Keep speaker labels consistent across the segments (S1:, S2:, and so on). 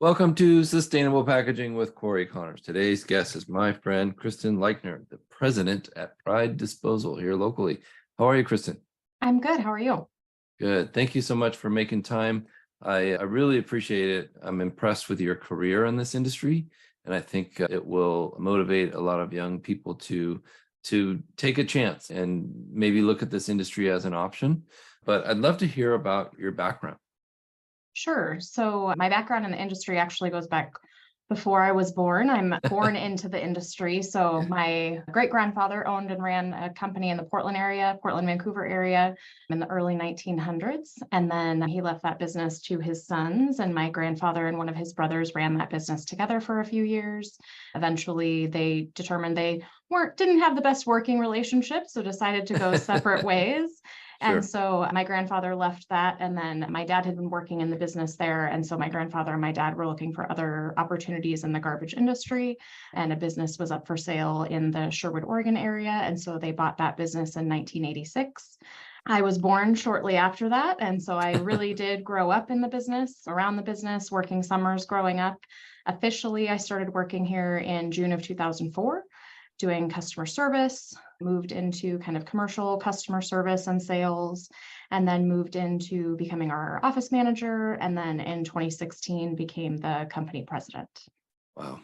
S1: Welcome to Sustainable Packaging with Cory Connors. Today's guest is my friend Kristin Leichner, the president at Pride Disposal here locally. How are you, Kristin?
S2: I'm good. How are you?
S1: Good. Thank you so much for making time. I really appreciate it. I'm impressed with your career in this industry, and I think it will motivate a lot of young people to take a chance and maybe look at this industry as an option. But I'd love to hear about your background.
S2: Sure. So my background in the industry actually goes back before I was born. I'm born into the industry. So my great grandfather owned and ran a company in the Portland area, Portland, Vancouver area in the early 1900s. And then he left that business to his sons, and my grandfather and one of his brothers ran that business together for a few years. Eventually they determined they didn't have the best working relationship, so decided to go separate ways. And so my grandfather left that, and then my dad had been working in the business there. And so my grandfather and my dad were looking for other opportunities in the garbage industry, and a business was up for sale in the Sherwood, Oregon area. And so they bought that business in 1986. I was born shortly after that. And so I really did grow up in the business, around the business, working summers growing up. Officially, I started working here in June of 2004. Doing customer service, moved into kind of commercial customer service and sales, and then moved into becoming our office manager. And then in 2016 became the company president.
S1: Wow.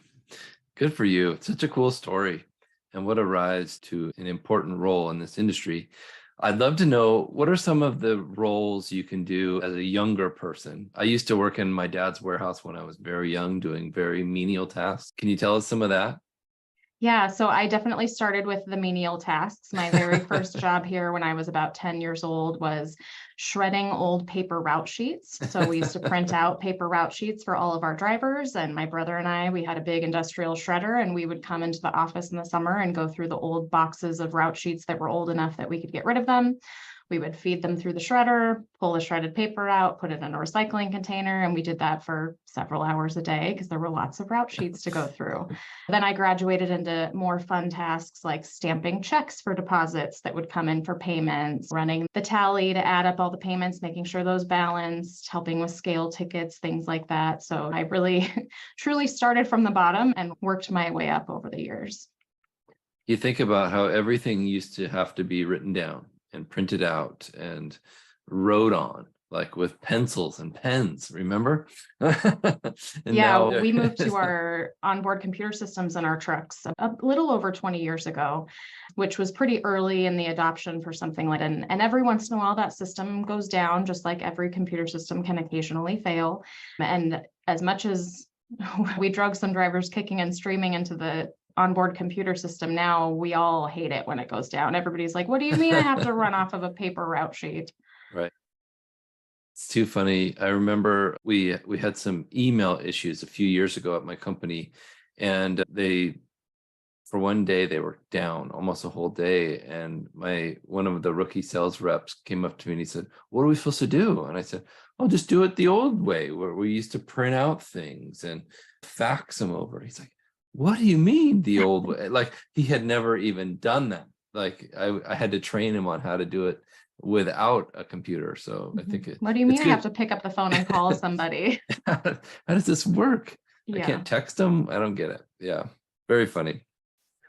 S1: Good for you. It's such a cool story. And what a rise to an important role in this industry. I'd love to know, what are some of the roles you can do as a younger person? I used to work in my dad's warehouse when I was very young, doing very menial tasks. Can you tell us some of that?
S2: Yeah, so I definitely started with the menial tasks. My very first job here when I was about 10 years old was shredding old paper route sheets. So we used to print out paper route sheets for all of our drivers. And my brother and I, we had a big industrial shredder, and we would come into the office in the summer and go through the old boxes of route sheets that were old enough that we could get rid of them. We would feed them through the shredder, pull the shredded paper out, put it in a recycling container. And we did that for several hours a day because there were lots of route sheets to go through. Then I graduated into more fun tasks like stamping checks for deposits that would come in for payments, running the tally to add up all the payments, making sure those balanced, helping with scale tickets, things like that. So I really truly started from the bottom and worked my way up over the years.
S1: You think about how everything used to have to be written down and printed out and wrote on, like with pencils and pens, remember?
S2: Yeah, we moved to our onboard computer systems in our trucks a little over 20 years ago, which was pretty early in the adoption for something like that. And every once in a while, that system goes down, just like every computer system can occasionally fail. And as much as we drug some drivers kicking and screaming into the onboard computer system, now we all hate it when it goes down. Everybody's like, what do you mean I have to run off of a paper route sheet?
S1: Right. It's too funny. I remember we had some email issues a few years ago at my company, and for one day they were down almost a whole day. And one of the rookie sales reps came up to me and he said, "What are we supposed to do?" And I said, "Oh, just do it the old way, where we used to print out things and fax them over." He's like, "What do you mean the old way?" Like he had never even done that. Like I had to train him on how to do it without a computer. So I think
S2: What do you mean I
S1: good.
S2: have to pick up the phone and call somebody?
S1: How does this work? I
S2: Yeah.
S1: can't text them. I don't get it. Yeah, very funny.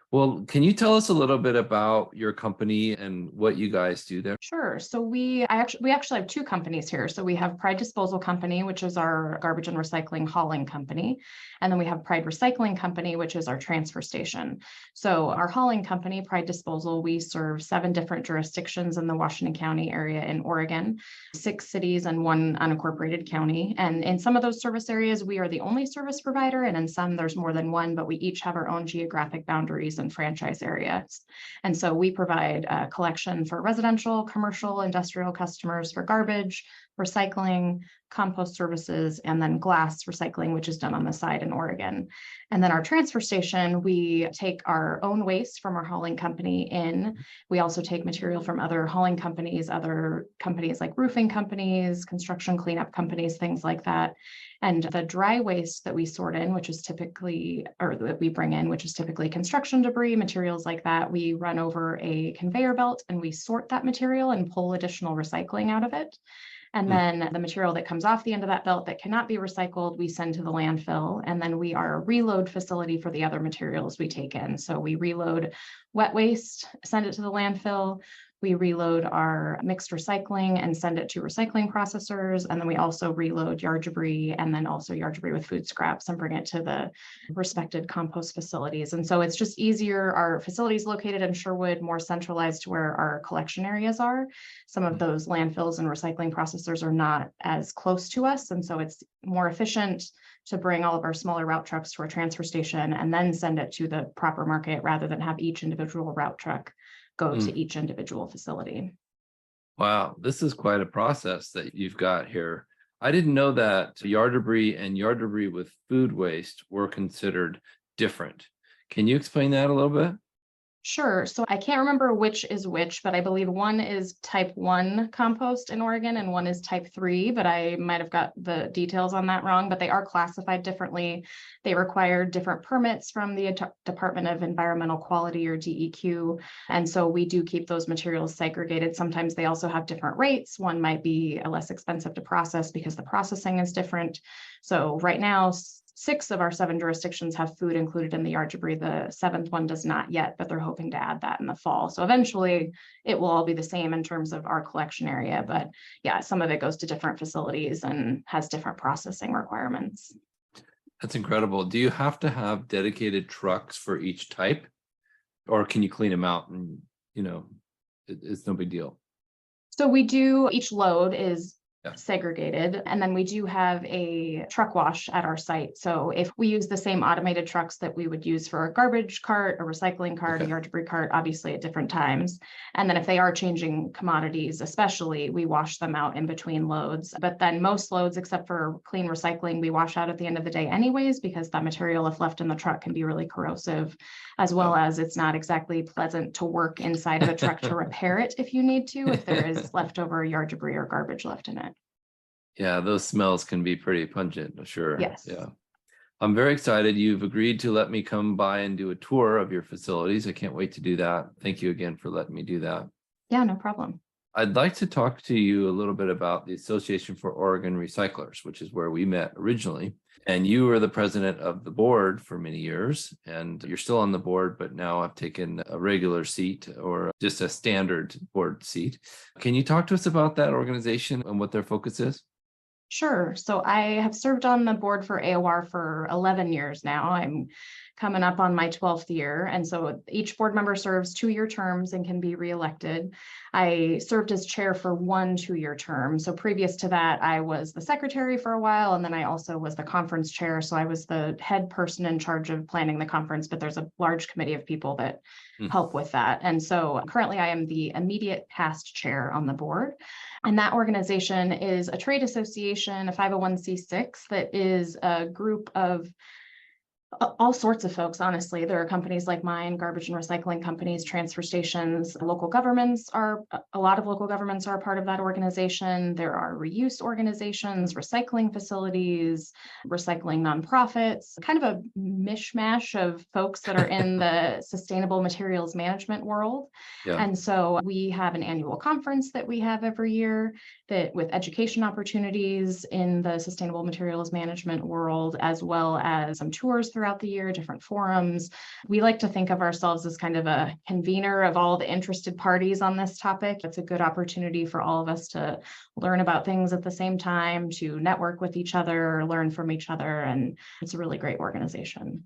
S1: Well, can you tell us a little bit about your company and what you guys do there?
S2: Sure. So we actually have two companies here. So we have Pride Disposal Company, which is our garbage and recycling hauling company. And then we have Pride Recycling Company, which is our transfer station. So our hauling company, Pride Disposal, we serve 7 different jurisdictions in the Washington County area in Oregon, 6 cities and 1 unincorporated county. And in some of those service areas, we are the only service provider. And in some, there's more than one, but we each have our own geographic boundaries and franchise areas. And so we provide collection for residential, commercial, industrial customers for garbage, recycling, compost services, and then glass recycling, which is done on the side in Oregon. And then our transfer station, we take our own waste from our hauling company in. We also take material from other hauling companies, other companies like roofing companies, construction cleanup companies, things like that. And the dry waste that we sort in, which is typically, or that we bring in, which is typically construction debris, materials like that, we run over a conveyor belt and we sort that material and pull additional recycling out of it. And then the material that comes off the end of that belt that cannot be recycled, we send to the landfill. And then we are a reload facility for the other materials we take in. So we reload wet waste, send it to the landfill. We reload our mixed recycling and send it to recycling processors. And then we also reload yard debris and then also yard debris with food scraps and bring it to the respected compost facilities. And so it's just easier. Our facility is located in Sherwood, more centralized to where our collection areas are. Some of those landfills and recycling processors are not as close to us. And so it's more efficient to bring all of our smaller route trucks to our transfer station and then send it to the proper market rather than have each individual route truck go to each individual facility.
S1: Wow, this is quite a process that you've got here. I didn't know that yard debris and yard debris with food waste were considered different. Can you explain that a little bit?
S2: Sure. So I can't remember which is which, but I believe one is type 1 compost in Oregon and one is type 3, but I might have got the details on that wrong, but they are classified differently. They require different permits from the Department of Environmental Quality or DEQ. And so we do keep those materials segregated. Sometimes they also have different rates. One might be less expensive to process because the processing is different. So right now, 6 of our 7 jurisdictions have food included in the yard debris. The 7th one does not yet, but they're hoping to add that in the fall. So eventually it will all be the same in terms of our collection area. But yeah, some of it goes to different facilities and has different processing requirements.
S1: That's incredible. Do you have to have dedicated trucks for each type, or can you clean them out and, it's no big deal?
S2: So we do, each load is segregated. And then we do have a truck wash at our site. So if we use the same automated trucks that we would use for a garbage cart, a recycling cart, a yard debris cart, obviously at different times. And then if they are changing commodities, especially, we wash them out in between loads. But then most loads, except for clean recycling, we wash out at the end of the day anyways, because that material, if left in the truck, can be really corrosive, as well as it's not exactly pleasant to work inside of a truck to repair it if you need to, if there is leftover yard debris or garbage left in it.
S1: Yeah, those smells can be pretty pungent, sure.
S2: Yes.
S1: Yeah. I'm very excited. You've agreed to let me come by and do a tour of your facilities. I can't wait to do that. Thank you again for letting me do that.
S2: Yeah, no problem.
S1: I'd like to talk to you a little bit about the Association for Oregon Recyclers, which is where we met originally. And you were the president of the board for many years, and you're still on the board, but now I've taken a regular seat or just a standard board seat. Can you talk to us about that organization and what their focus is?
S2: Sure. So I have served on the board for AOR for 11 years now. I'm coming up on my 12th year. And so each board member serves 2-year terms and can be reelected. I served as chair for 1 2-year term. So previous to that, I was the secretary for a while, and then I also was the conference chair. So I was the head person in charge of planning the conference, but there's a large committee of people that help with that. And so currently I am the immediate past chair on the board. And that organization is a trade association, a 501c6, that is a group of all sorts of folks, honestly. There are companies like mine, garbage and recycling companies, transfer stations, local governments are, a lot of local governments are a part of that organization. There are reuse organizations, recycling facilities, recycling nonprofits, kind of a mishmash of folks that are in the sustainable materials management world.
S1: Yeah.
S2: And so we have an annual conference that we have every year that with education opportunities in the sustainable materials management world, as well as some tours throughout the year, different forums. We like to think of ourselves as kind of a convener of all the interested parties on this topic. It's a good opportunity for all of us to learn about things at the same time, to network with each other, learn from each other, and it's a really great organization.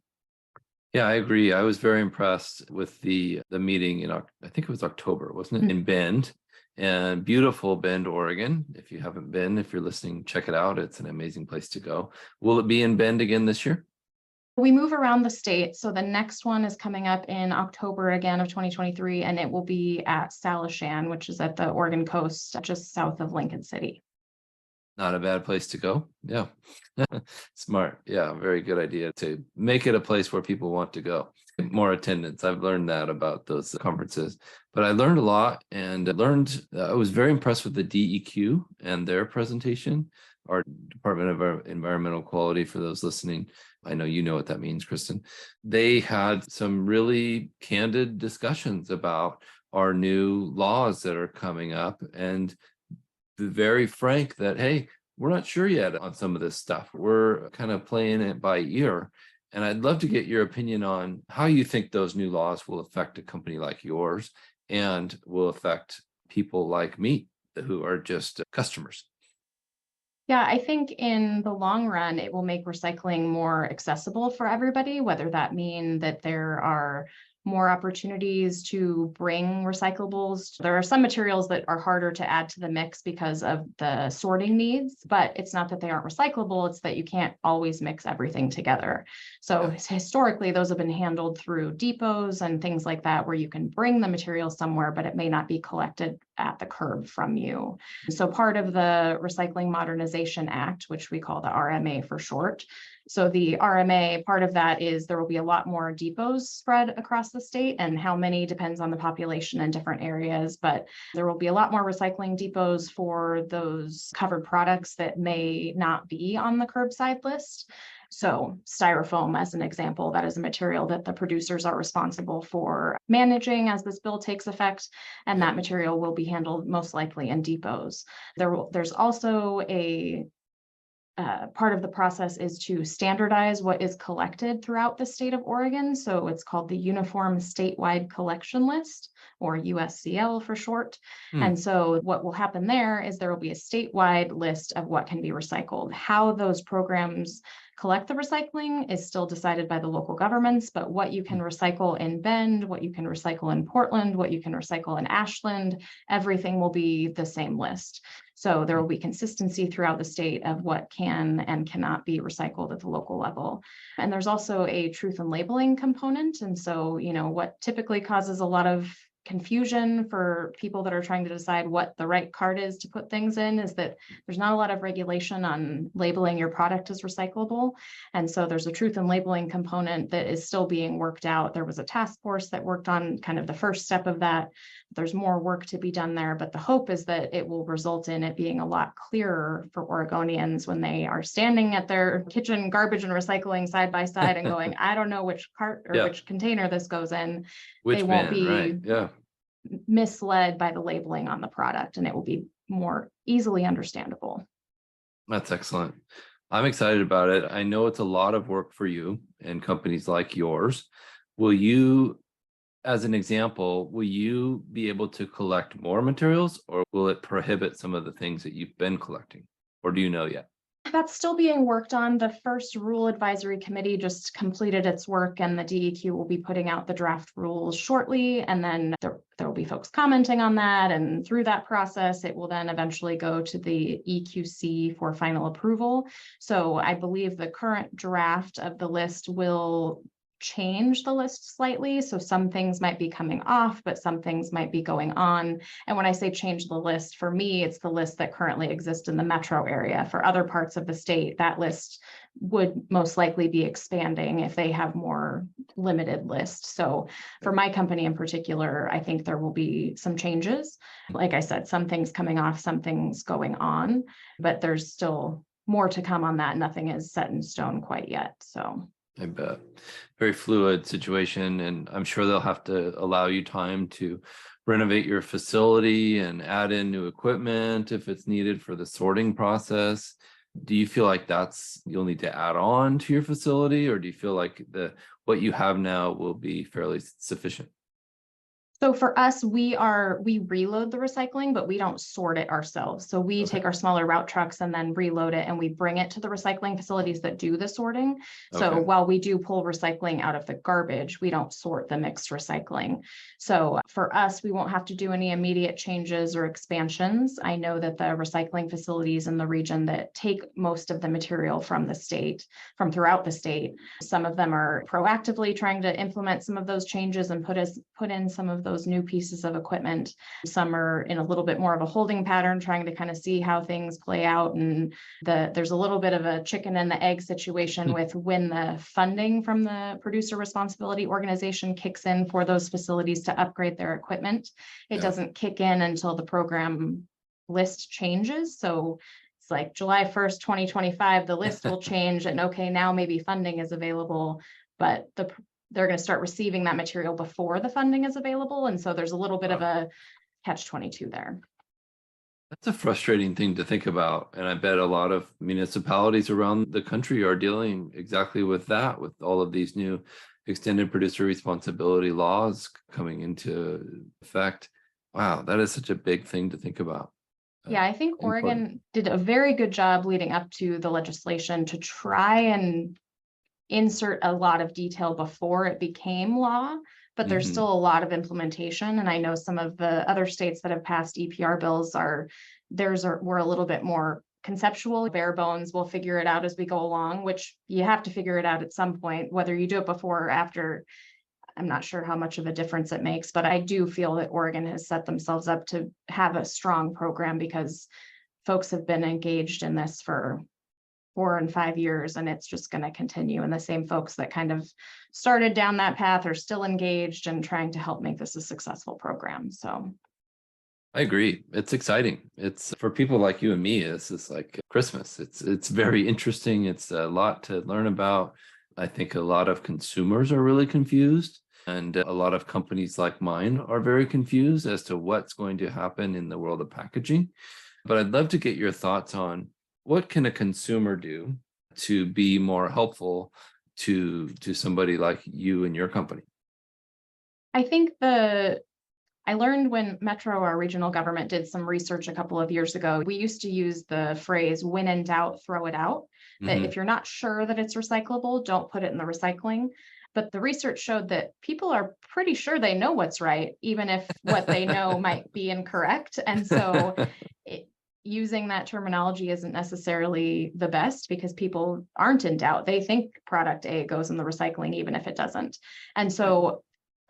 S1: Yeah, I agree. I was very impressed with the meeting in, I think it was October, wasn't it? In Bend. And beautiful Bend, Oregon. If you haven't been, if you're listening, check it out. It's an amazing place to go. Will it be in Bend again this year?
S2: We move around the state. So the next one is coming up in October again of 2023, and it will be at Salishan, which is at the Oregon coast, just south of Lincoln City.
S1: Not a bad place to go. Yeah. Smart. Yeah. Very good idea to make it a place where people want to go. More attendance. I've learned that about those conferences, but I learned a lot, and I was very impressed with the DEQ and their presentation, our Department of Environmental Quality. For those listening, I know you know what that means, Kristin. They had some really candid discussions about our new laws that are coming up, and very frank that, hey, we're not sure yet on some of this stuff. We're kind of playing it by ear. And I'd love to get your opinion on how you think those new laws will affect a company like yours and will affect people like me who are just customers.
S2: Yeah, I think in the long run, it will make recycling more accessible for everybody, whether that mean that there are more opportunities to bring recyclables. There are some materials that are harder to add to the mix because of the sorting needs, but it's not that they aren't recyclable, it's that you can't always mix everything together. So historically, those have been handled through depots and things like that, where you can bring the material somewhere, but it may not be collected at the curb from you. So part of the Recycling Modernization Act, which we call the RMA for short. So the RMA, part of that is there will be a lot more depots spread across the state, and how many depends on the population in different areas, but there will be a lot more recycling depots for those covered products that may not be on the curbside list. So styrofoam, as an example, that is a material that the producers are responsible for managing as this bill takes effect, and that material will be handled most likely in depots. There's also a part of the process is to standardize what is collected throughout the state of Oregon. So it's called the Uniform Statewide Collection List, or USCL for short. And so what will happen there is there will be a statewide list of what can be recycled. How those programs collect the recycling is still decided by the local governments, but what you can recycle in Bend, what you can recycle in Portland, what you can recycle in Ashland, everything will be the same list. So there will be consistency throughout the state of what can and cannot be recycled at the local level. And there's also a truth in labeling component. And so, what typically causes a lot of confusion for people that are trying to decide what the right cart is to put things in is that there's not a lot of regulation on labeling your product as recyclable. And so there's a truth in labeling component that is still being worked out. There was a task force that worked on kind of the first step of that. There's more work to be done there, but the hope is that it will result in it being a lot clearer for Oregonians when they are standing at their kitchen garbage and recycling side by side and going, I don't know which cart or which container this goes in. They won't be
S1: right? Yeah.
S2: misled by the labeling on the product, and it will be more easily understandable.
S1: That's excellent. I'm excited about it. I know it's a lot of work for you and companies like yours. Will you, as an example, will you be able to collect more materials, or will it prohibit some of the things that you've been collecting? Or do you know yet?
S2: That's still being worked on. The first rule advisory committee just completed its work, and the DEQ will be putting out the draft rules shortly. And then there will be folks commenting on that. And through that process, it will then eventually go to the EQC for final approval. So I believe the current draft of the list will change the list slightly. So some things might be coming off, but some things might be going on. And when I say change the list, for me, it's the list that currently exists in the metro area. For other parts of the state, that list would most likely be expanding if they have more limited lists. So for my company in particular, I think there will be some changes. Like I said, some things coming off, some things going on, but there's still more to come on that. Nothing is set in stone quite yet. So
S1: I bet. Very fluid situation, and I'm sure they'll have to allow you time to renovate your facility and add in new equipment if it's needed for the sorting process. Do you feel like you'll need to add on to your facility, or do you feel like what you have now will be fairly sufficient?
S2: So for us, we reload the recycling, but we don't sort it ourselves. So we take our smaller route trucks and then reload it, and we bring it to the recycling facilities that do the sorting. So while we do pull recycling out of the garbage, we don't sort the mixed recycling. So for us, we won't have to do any immediate changes or expansions. I know that the recycling facilities in the region that take most of the material from throughout the state, some of them are proactively trying to implement some of those changes and put in some of those new pieces of equipment. Some are in a little bit more of a holding pattern, trying to kind of see how things play out. And there's a little bit of a chicken and the egg situation with when the funding from the producer responsibility organization kicks in for those facilities to upgrade their equipment. It doesn't kick in until the program list changes. So it's like July 1st, 2025, the list will change, and now maybe funding is available, but they're going to start receiving that material before the funding is available. And so there's a little bit of a catch-22 there.
S1: That's a frustrating thing to think about. And I bet a lot of municipalities around the country are dealing exactly with that, with all of these new extended producer responsibility laws coming into effect. Wow, that is such a big thing to think about.
S2: Yeah, I think
S1: Important.
S2: Oregon did a very good job leading up to the legislation to try and insert a lot of detail before it became law, but there's
S1: Hmm.
S2: still a lot of implementation. And I know some of the other states that have passed EPR bills were a little bit more conceptual, bare bones. We'll figure it out as we go along, which you have to figure it out at some point, whether you do it before or after. I'm not sure how much of a difference it makes, but I do feel that Oregon has set themselves up to have a strong program because folks have been engaged in this for 4 and 5 years, and it's just going to continue. And the same folks that kind of started down that path are still engaged and trying to help make this a successful program. So
S1: I agree. It's exciting. It's for people like you and me, this is like Christmas. It's very interesting. It's a lot to learn about. I think a lot of consumers are really confused, and a lot of companies like mine are very confused as to what's going to happen in the world of packaging. But I'd love to get your thoughts on what can a consumer do to be more helpful to somebody like you and your company.
S2: I think I learned when Metro, our regional government, did some research a couple of years ago. We used to use the phrase, when in doubt, throw it out. That
S1: Hmm.
S2: if you're not sure that it's recyclable, don't put it in the recycling. But the research showed that people are pretty sure they know what's right, even if what they know might be incorrect. And so it, using that terminology isn't necessarily the best because people aren't in doubt. They think product A goes in the recycling, even if it doesn't. And so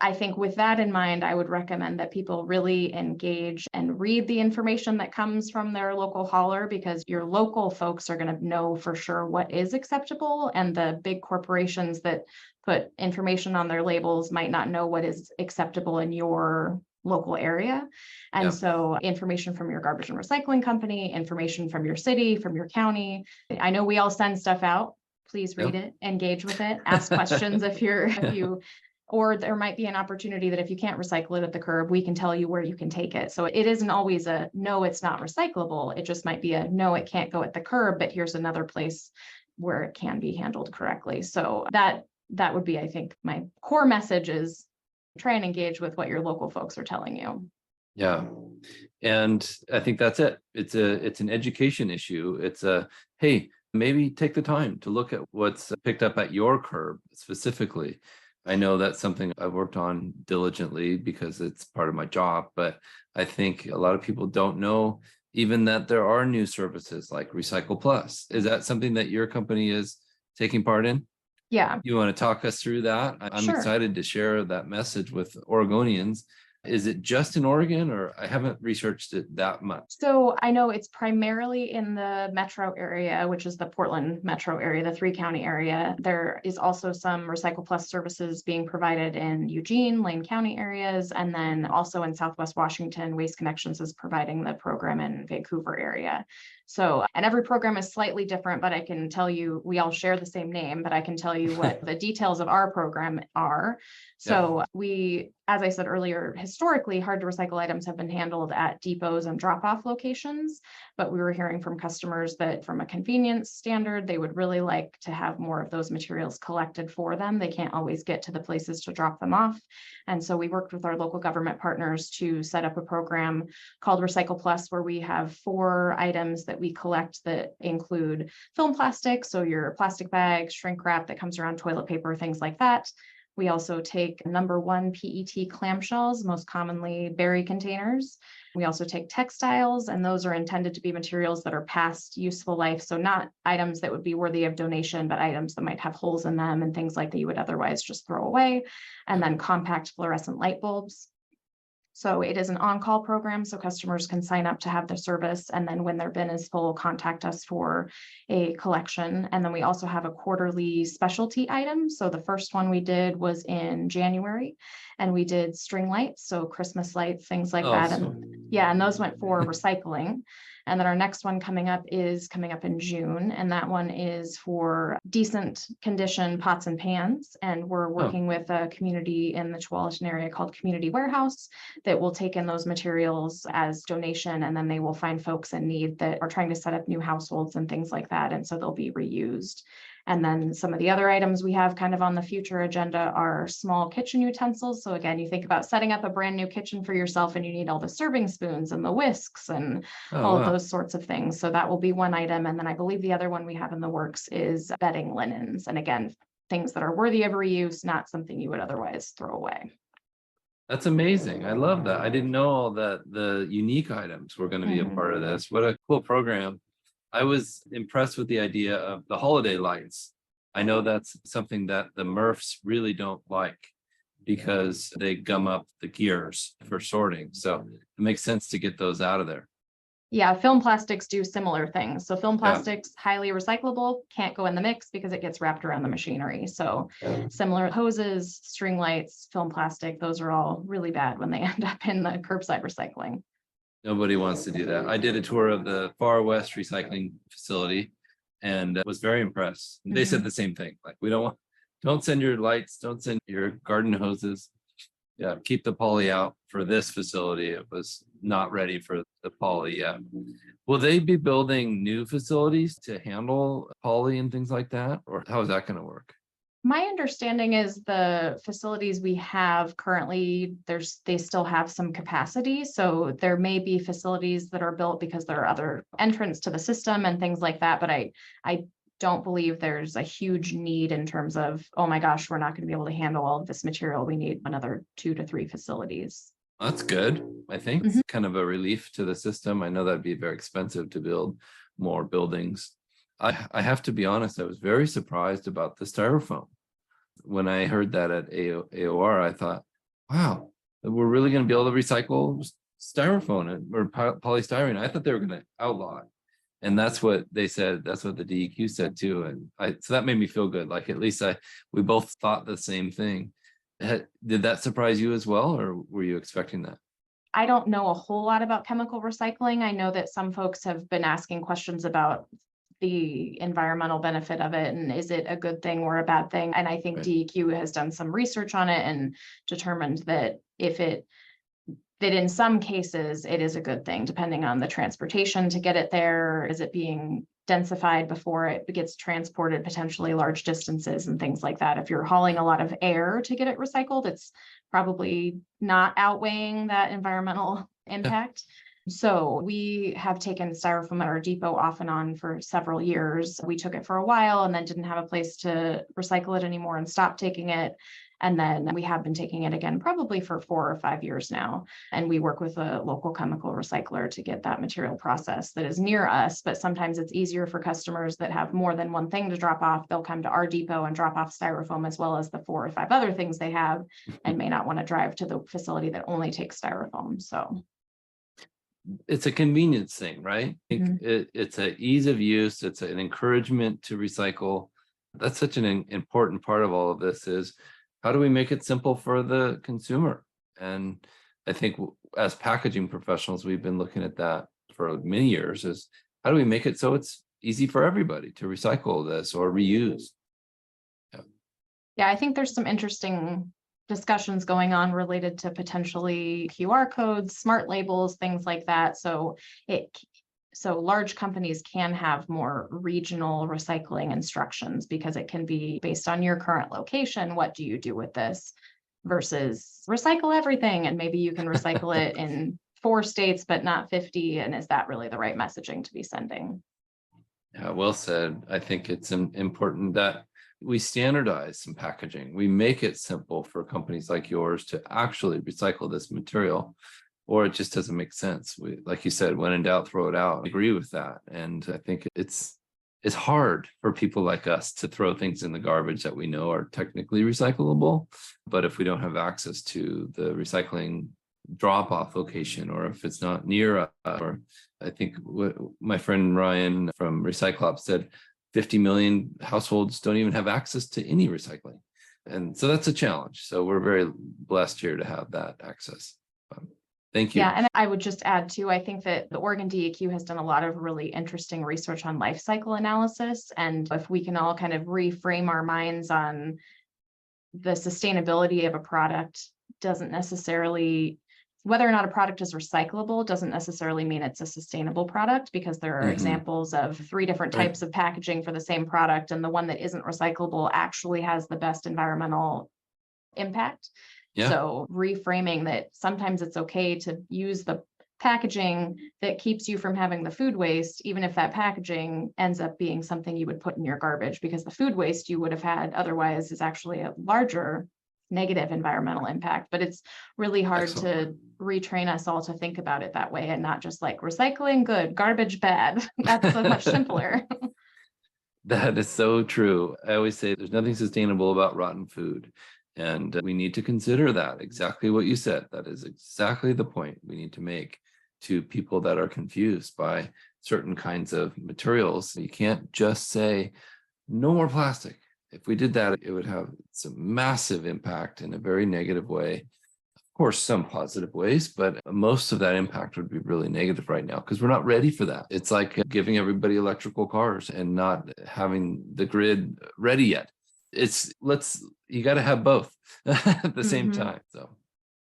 S2: I think with that in mind, I would recommend that people really engage and read the information that comes from their local hauler, because your local folks are going to know for sure what is acceptable. And the big corporations that put information on their labels might not know what is acceptable in your local area. And
S1: Yeah.
S2: so information from your garbage and recycling company, information from your city, from your county. I know we all send stuff out. Please read it, engage with it, ask questions if you or there might be an opportunity that if you can't recycle it at the curb, we can tell you where you can take it. So it isn't always a no, it's not recyclable. It just might be a no, it can't go at the curb, but here's another place where it can be handled correctly. So that would be, I think, my core message is try and engage with what your local folks are telling you.
S1: Yeah. And I think that's it. It's an education issue. It's a, hey, maybe take the time to look at what's picked up at your curb specifically. I know that's something I've worked on diligently because it's part of my job, but I think a lot of people don't know even that there are new services like Recycle Plus. Is that something that your company is taking part in?
S2: Yeah,
S1: You want to talk us through that? I'm
S2: sure.
S1: excited to share that message with Oregonians. Is it just in Oregon, or I haven't researched it that much?
S2: So I know it's primarily in the metro area, which is the Portland metro area, the 3 county area. There is also some Recycle Plus services being provided in Eugene, Lane County areas, and then also in Southwest Washington, Waste Connections is providing the program in Vancouver area. So, and every program is slightly different, but I can tell you, we all share the same name, but I can tell you what the details of our program are.
S1: Yeah.
S2: So as I said earlier, historically, hard to recycle items have been handled at depots and drop-off locations, but we were hearing from customers that from a convenience standard, they would really like to have more of those materials collected for them. They can't always get to the places to drop them off. And so we worked with our local government partners to set up a program called Recycle Plus, where we have 4 items that we collect that include film plastic, so your plastic bags, shrink wrap that comes around toilet paper, things like that. We also take number 1 PET clamshells, most commonly berry containers. We also take textiles, and those are intended to be materials that are past useful life. So not items that would be worthy of donation, but items that might have holes in them and things like that you would otherwise just throw away. And then compact fluorescent light bulbs. So it is an on-call program, so customers can sign up to have the service, and then when their bin is full, contact us for a collection. And then we also have a quarterly specialty item. So the first one we did was in January, and we did string lights, so Christmas lights, things like
S1: Oh,
S2: that.
S1: so
S2: And Yeah, and those went for recycling. And then our next one coming up in June, and that one is for decent condition pots and pans. And we're
S1: Oh,
S2: working with a community in the Tualatin area called Community Warehouse that will take in those materials as donation, and then they will find folks in need that are trying to set up new households and things like that. And so they'll be reused. And then some of the other items we have kind of on the future agenda are small kitchen utensils. So again, you think about setting up a brand new kitchen for yourself and you need all the serving spoons and the whisks and
S1: oh,
S2: all of
S1: wow.
S2: those sorts of things. So that will be one item. And then I believe the other one we have in the works is bedding linens. And again, things that are worthy of reuse, not something you would otherwise throw away.
S1: That's amazing. I love that. I didn't know all that the unique items were going to be a
S2: Mhm.
S1: part of this. What a cool program. I was impressed with the idea of the holiday lights. I know that's something that the Murphs really don't like because they gum up the gears for sorting. So it makes sense to get those out of there.
S2: Yeah, film plastics do similar things. So film
S1: Yeah.
S2: plastics, highly recyclable, can't go in the mix because it gets wrapped around the machinery. So similar hoses, string lights, film plastic, those are all really bad when they end up in the curbside recycling.
S1: Nobody wants to do that. I did a tour of the Far West recycling facility and was very impressed. They said the same thing. Like, we don't send your lights, don't send your garden hoses. Yeah, keep the poly out for this facility. It was not ready for the poly yet. Will they be building new facilities to handle poly and things like that? Or how is that going to work?
S2: My understanding is the facilities we have currently, they still have some capacity. So there may be facilities that are built because there are other entrants to the system and things like that. But I don't believe there's a huge need in terms of, oh my gosh, we're not going to be able to handle all of this material. We need another 2 to 3 facilities.
S1: That's good. I think it's kind of a relief to the system. I know that'd be very expensive to build more buildings. I have to be honest, I was very surprised about the styrofoam. When I heard that at AOR, I thought, wow, we're really going to be able to recycle styrofoam or polystyrene. I thought they were going to outlaw it. And that's what they said. That's what the DEQ said too. And so that made me feel good. Like, at least we both thought the same thing. Did that surprise you as well, or were you expecting that?
S2: I don't know a whole lot about chemical recycling. I know that some folks have been asking questions about the environmental benefit of it and is it a good thing or a bad thing? And I think
S1: Right.
S2: DEQ has done some research on it and determined that that in some cases it is a good thing, depending on the transportation to get it there. Is it being densified before it gets transported potentially large distances and things like that? If you're hauling a lot of air to get it recycled, it's probably not outweighing that environmental
S1: Yeah.
S2: impact. So we have taken styrofoam at our depot off and on for several years. We took it for a while and then didn't have a place to recycle it anymore and stopped taking it. And then we have been taking it again, probably for 4 or 5 years now. And we work with a local chemical recycler to get that material processed that is near us. But sometimes it's easier for customers that have more than one thing to drop off. They'll come to our depot and drop off styrofoam as well as the 4 or 5 other things they have and may not want to drive to the facility that only takes styrofoam. So
S1: It's a convenience thing, right? I think it's an ease of use. It's an encouragement to recycle. That's such an important part of all of this is, how do we make it simple for the consumer? And I think as packaging professionals, we've been looking at that for many years, is how do we make it so it's easy for everybody to recycle this or reuse?
S2: yeah, I think there's some interesting discussions going on related to potentially QR codes, smart labels, things like that. So large companies can have more regional recycling instructions because it can be based on your current location. What do you do with this versus recycle everything? And maybe you can recycle it in 4 states, but not 50. And is that really the right messaging to be sending?
S1: Yeah, well said. I think it's important that we standardize some packaging. We make it simple for companies like yours to actually recycle this material, or it just doesn't make sense. Like you said, when in doubt, throw it out. I agree with that. And I think it's hard for people like us to throw things in the garbage that we know are technically recyclable. But if we don't have access to the recycling drop-off location, or if it's not near us, or I think what my friend Ryan from Recyclops said, 50 million households don't even have access to any recycling. And so that's a challenge. So we're very blessed here to have that access. Thank you.
S2: Yeah, and I would just add too, I think that the Oregon DEQ has done a lot of really interesting research on life cycle analysis. And if we can all kind of reframe our minds on the sustainability of a product, doesn't necessarily, whether or not a product is recyclable doesn't necessarily mean it's a sustainable product, because there are examples of 3 different
S1: Right.
S2: types of packaging for the same product, and the one that isn't recyclable actually has the best environmental impact.
S1: Yeah.
S2: So reframing that sometimes it's okay to use the packaging that keeps you from having the food waste, even if that packaging ends up being something you would put in your garbage, because the food waste you would have had otherwise is actually a larger negative environmental impact. But it's really hard
S1: Excellent.
S2: to retrain us all to think about it that way, and not just like recycling good, garbage bad. That's so much simpler.
S1: That is so true. I always say there's nothing sustainable about rotten food. And we need to consider that, exactly what you said. That is exactly the point we need to make to people that are confused by certain kinds of materials. You can't just say, no more plastic. If we did that, it would have some massive impact in a very negative way. Of course, some positive ways, but most of that impact would be really negative right now because we're not ready for that. It's like giving everybody electrical cars and not having the grid ready yet. You got to have both at the same time. So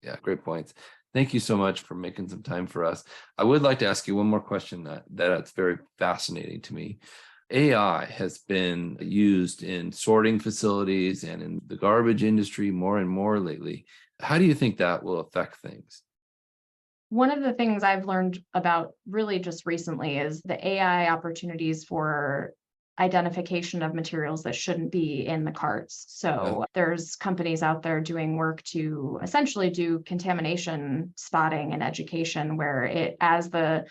S1: yeah, great points. Thank you so much for making some time for us. I would like to ask you one more question that's very fascinating to me. AI has been used in sorting facilities and in the garbage industry more and more lately. How do you think that will affect things?
S2: One of the things I've learned about really just recently is the AI opportunities for identification of materials that shouldn't be in the carts. So there's companies out there doing work to essentially do contamination spotting and education, where as the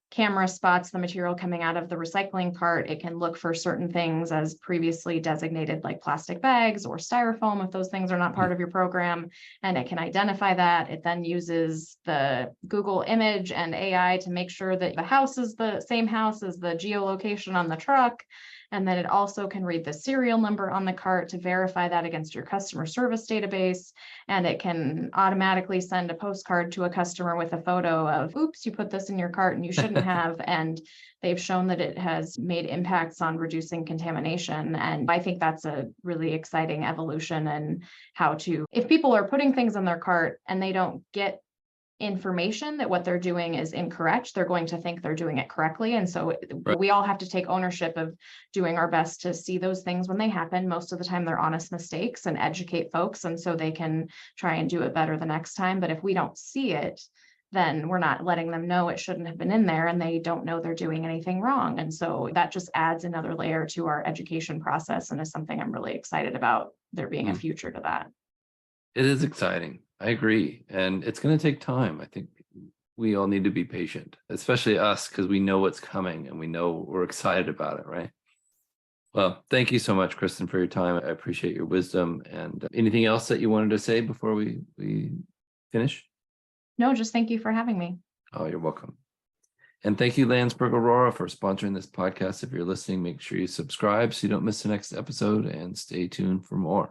S2: camera spots the material coming out of the recycling cart, it can look for certain things as previously designated, like plastic bags or styrofoam, if those things are not part of your program, and it can identify that. It then uses the Google image and AI to make sure that the house is the same house as the geolocation on the truck. And then it also can read the serial number on the cart to verify that against your customer service database. And it can automatically send a postcard to a customer with a photo of, oops, you put this in your cart and you shouldn't have. And they've shown that it has made impacts on reducing contamination. And I think that's a really exciting evolution. And if people are putting things in their cart and they don't get information that what they're doing is incorrect, they're going to think they're doing it correctly. And so we all have to take ownership of doing our best to see those things when they happen. Most of the time they're honest mistakes, and educate folks, and so they can try and do it better the next time. But if we don't see it, then we're not letting them know it shouldn't have been in there, and they don't know they're doing anything wrong. And so that just adds another layer to our education process, and is something I'm really excited about, there being a future to that.
S1: It is exciting. I agree. And it's going to take time. I think we all need to be patient, especially us, because we know what's coming and we know we're excited about it, right? Well, thank you so much, Kristin, for your time. I appreciate your wisdom. And anything else that you wanted to say before we finish?
S2: No, just thank you for having me.
S1: Oh, you're welcome. And thank you, Landsberg Aurora, for sponsoring this podcast. If you're listening, make sure you subscribe so you don't miss the next episode, and stay tuned for more.